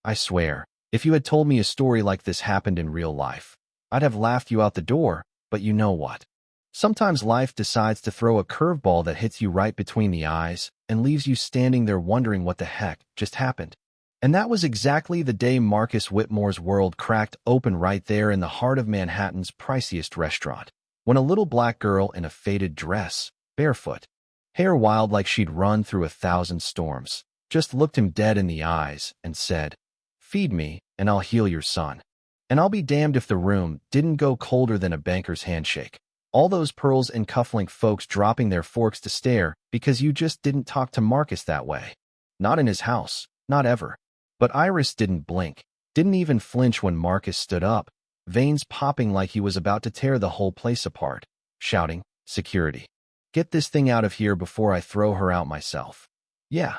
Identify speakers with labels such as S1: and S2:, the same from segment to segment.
S1: I swear, if you had told me a story like this happened in real life, I'd have laughed you out the door, but you know what? Sometimes life decides to throw a curveball that hits you right between the eyes and leaves you standing there wondering what the heck just happened. And that was exactly the day Marcus Whitmore's world cracked open right there in the heart of Manhattan's priciest restaurant, when a little black girl in a faded dress, barefoot, hair wild like she'd run through 1,000 storms, just looked him dead in the eyes and said, "Feed me, and I'll heal your son." And I'll be damned if the room didn't go colder than a banker's handshake. All those pearls and cufflink folks dropping their forks to stare because you just didn't talk to Marcus that way. Not in his house, not ever. But Iris didn't blink, didn't even flinch when Marcus stood up, veins popping like he was about to tear the whole place apart, shouting, "Security. Get this thing out of here before I throw her out myself." Yeah,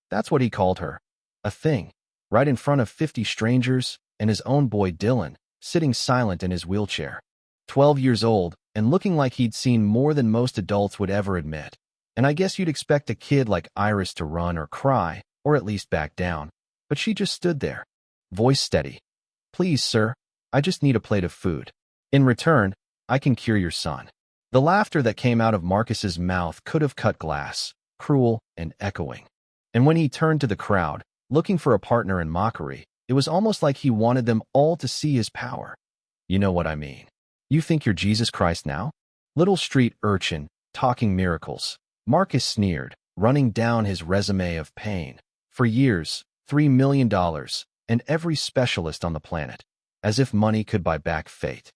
S1: that's what he called her. A thing, right in front of 50 strangers and his own boy Dylan, sitting silent in his wheelchair. 12 years old, and looking like he'd seen more than most adults would ever admit. And I guess you'd expect a kid like Iris to run or cry, or at least back down. But she just stood there, voice steady. "Please, sir, I just need a plate of food. In return, I can cure your son." The laughter that came out of Marcus's mouth could have cut glass, cruel and echoing. And when he turned to the crowd, looking for a partner in mockery, it was almost like he wanted them all to see his power. You know what I mean. "You think you're Jesus Christ now? Little street urchin, talking miracles." Marcus sneered, running down his resume of pain. For years, $3 million, and every specialist on the planet, as if money could buy back fate.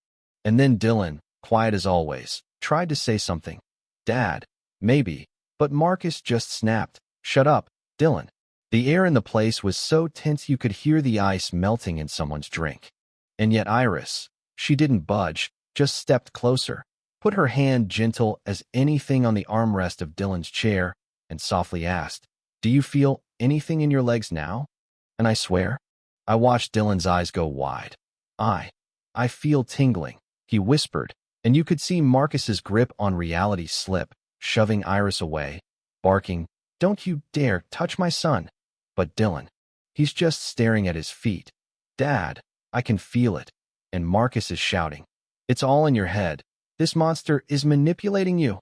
S1: And then Dylan, quiet as always, tried to say something. "Dad, maybe," but Marcus just snapped, "Shut up, Dylan." The air in the place was so tense you could hear the ice melting in someone's drink. And yet Iris, she didn't budge, just stepped closer, put her hand gentle as anything on the armrest of Dylan's chair, and softly asked, "Do you feel anything in your legs now?" And I swear, I watched Dylan's eyes go wide. I feel tingling," he whispered, and you could see Marcus's grip on reality slip, shoving Iris away, barking, "Don't you dare touch my son." But Dylan, he's just staring at his feet. "Dad, I can feel it." And Marcus is shouting, "It's all in your head. This monster is manipulating you."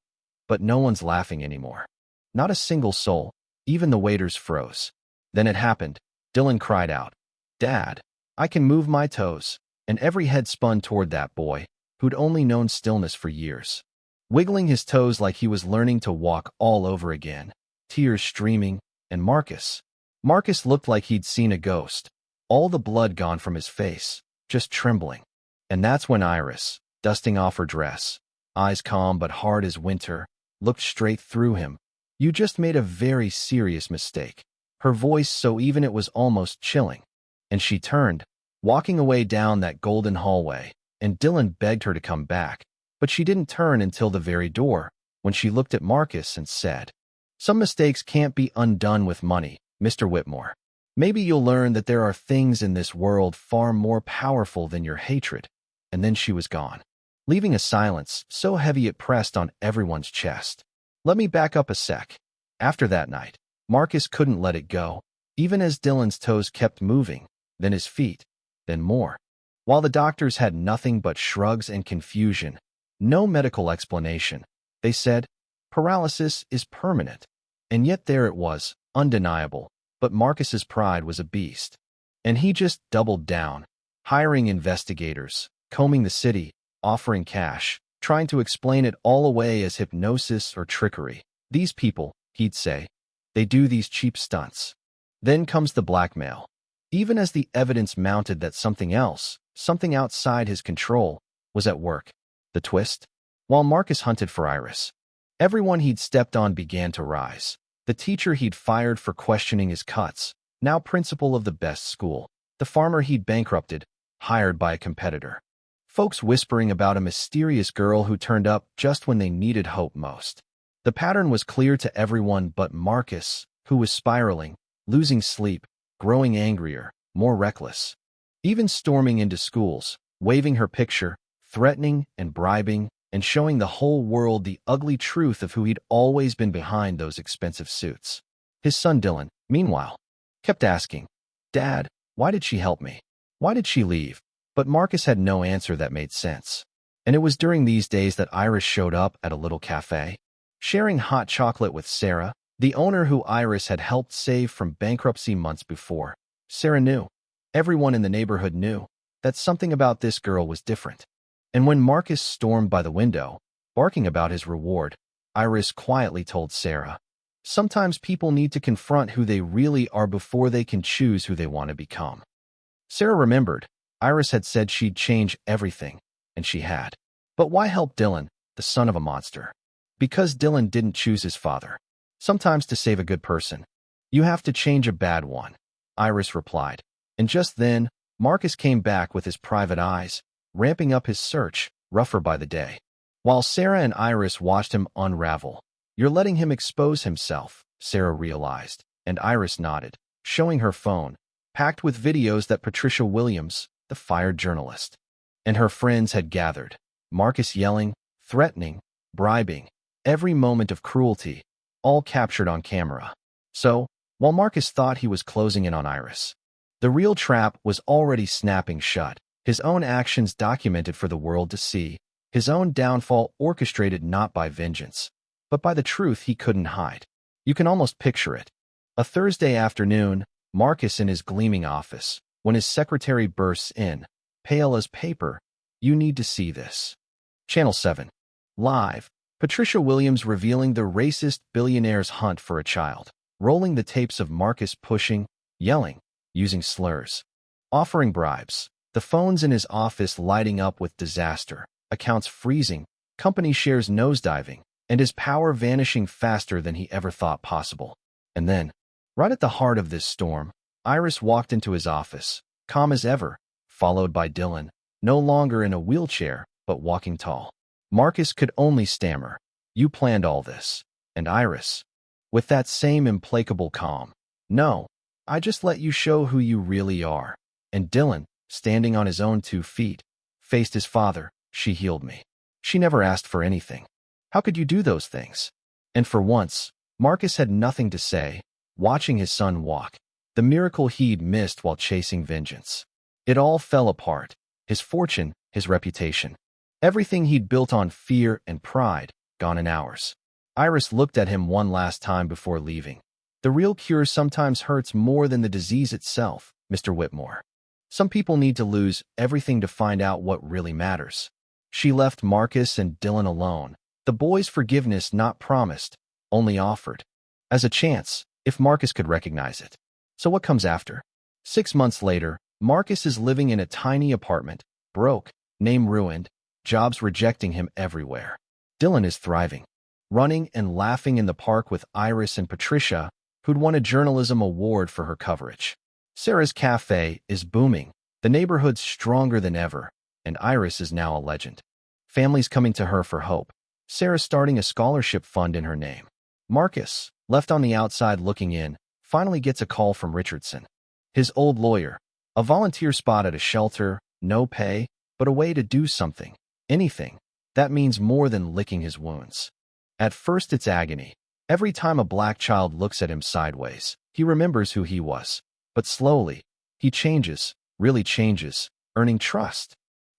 S1: But no one's laughing anymore. Not a single soul. Even the waiters froze. Then it happened. Dylan cried out, "Dad, I can move my toes." And every head spun toward that boy, who'd only known stillness for years, wiggling his toes like he was learning to walk all over again, tears streaming, and Marcus looked like he'd seen a ghost, all the blood gone from his face, just trembling. And that's when Iris, dusting off her dress, eyes calm but hard as winter, looked straight through him. "You just made a very serious mistake." Her voice so even it was almost chilling. And she turned, walking away down that golden hallway, and Dylan begged her to come back, but she didn't turn until the very door, when she looked at Marcus and said, "Some mistakes can't be undone with money, Mr. Whitmore. Maybe you'll learn that there are things in this world far more powerful than your hatred." And then she was gone, leaving a silence so heavy it pressed on everyone's chest. Let me back up a sec. After that night, Marcus couldn't let it go, even as Dylan's toes kept moving, then his feet, then more. While the doctors had nothing but shrugs and confusion, no medical explanation, they said, "Paralysis is permanent." And yet there it was, undeniable, but Marcus's pride was a beast. And he just doubled down, hiring investigators, combing the city, offering cash, trying to explain it all away as hypnosis or trickery. "These people," he'd say, "they do these cheap stunts." Then comes the blackmail. Even as the evidence mounted that something else, something outside his control, was at work. The twist? While Marcus hunted for Iris, everyone he'd stepped on began to rise. The teacher he'd fired for questioning his cuts, now principal of the best school. The farmer he'd bankrupted, hired by a competitor. Folks whispering about a mysterious girl who turned up just when they needed hope most. The pattern was clear to everyone but Marcus, who was spiraling, losing sleep, growing angrier, more reckless. Even storming into schools, waving her picture, threatening and bribing, and showing the whole world the ugly truth of who he'd always been behind those expensive suits. His son Dylan, meanwhile, kept asking, "Dad, Why did she help me? Why did she leave? But Marcus had no answer that made sense. And it was during these days that Iris showed up at a little cafe, sharing hot chocolate with Sarah, the owner who Iris had helped save from bankruptcy months before. Sarah knew. Everyone in the neighborhood knew that something about this girl was different. And when Marcus stormed by the window, barking about his reward, Iris quietly told Sarah, "Sometimes people need to confront who they really are before they can choose who they want to become." Sarah remembered. Iris had said she'd change everything, and she had. But why help Dylan, the son of a monster? Because Dylan didn't choose his father. Sometimes to save a good person, you have to change a bad one, Iris replied. And just then, Marcus came back with his private eyes, ramping up his search, rougher by the day. While Sarah and Iris watched him unravel, "You're letting him expose himself," Sarah realized, and Iris nodded, showing her phone, packed with videos that Patricia Williams, the fired journalist, and her friends had gathered. Marcus yelling, threatening, bribing, every moment of cruelty, all captured on camera. So, while Marcus thought he was closing in on Iris, the real trap was already snapping shut, his own actions documented for the world to see, his own downfall orchestrated not by vengeance, but by the truth he couldn't hide. You can almost picture it. A Thursday afternoon, Marcus in his gleaming office, when his secretary bursts in, pale as paper. "You need to see this." Channel 7. Live. Patricia Williams revealing the racist billionaire's hunt for a child, rolling the tapes of Marcus pushing, yelling, using slurs, offering bribes, the phones in his office lighting up with disaster, accounts freezing, company shares nosediving, and his power vanishing faster than he ever thought possible. And then, right at the heart of this storm, Iris walked into his office, calm as ever, followed by Dylan, no longer in a wheelchair, but walking tall. Marcus could only stammer, "You planned all this." And Iris, with that same implacable calm, "No, I just let you show who you really are." And Dylan, standing on his own 2 feet, faced his father. "She healed me. She never asked for anything. How could you do those things?" And for once, Marcus had nothing to say, watching his son walk, the miracle he'd missed while chasing vengeance. It all fell apart, his fortune, his reputation. Everything he'd built on fear and pride, gone in hours. Iris looked at him one last time before leaving. "The real cure sometimes hurts more than the disease itself, Mr. Whitmore. Some people need to lose everything to find out what really matters." She left Marcus and Dylan alone, the boy's forgiveness not promised, only offered. As a chance, if Marcus could recognize it. So what comes after? 6 months later, Marcus is living in a tiny apartment, broke, name ruined, jobs rejecting him everywhere. Dylan is thriving, running and laughing in the park with Iris and Patricia, who'd won a journalism award for her coverage. Sarah's cafe is booming, the neighborhood's stronger than ever, and Iris is now a legend. Families coming to her for hope. Sarah starting a scholarship fund in her name. Marcus, left on the outside looking in, finally gets a call from Richardson, his old lawyer. A volunteer spot at a shelter, no pay, but a way to do something, anything. That means more than licking his wounds. At first it's agony. Every time a black child looks at him sideways, he remembers who he was. But slowly, he changes, really changes, earning trust,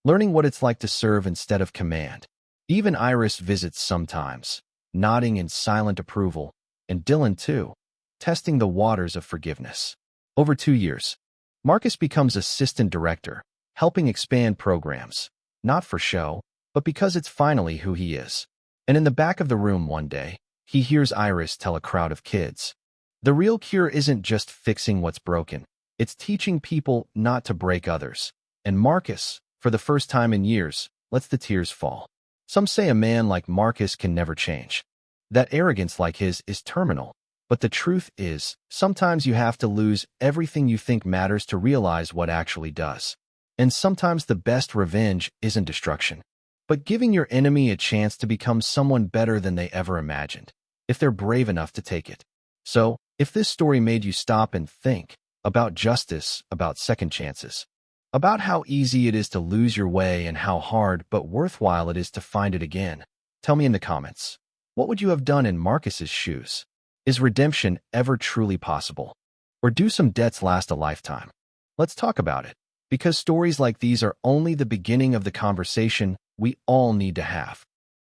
S1: learning what it's like to serve instead of command. Even Iris visits sometimes, nodding in silent approval, and Dylan too, testing the waters of forgiveness. Over 2 years, Marcus becomes assistant director, helping expand programs, not for show, but because it's finally who he is. And in the back of the room one day, he hears Iris tell a crowd of kids, "The real cure isn't just fixing what's broken, it's teaching people not to break others." And Marcus, for the first time in years, lets the tears fall. Some say a man like Marcus can never change. That arrogance like his is terminal. But the truth is, sometimes you have to lose everything you think matters to realize what actually does. And sometimes the best revenge isn't destruction, but giving your enemy a chance to become someone better than they ever imagined, if they're brave enough to take it. So, if this story made you stop and think about justice, about second chances, about how easy it is to lose your way and how hard but worthwhile it is to find it again, tell me in the comments. What would you have done in Marcus's shoes? Is redemption ever truly possible? Or do some debts last a lifetime? Let's talk about it, because stories like these are only the beginning of the conversation we all need to have.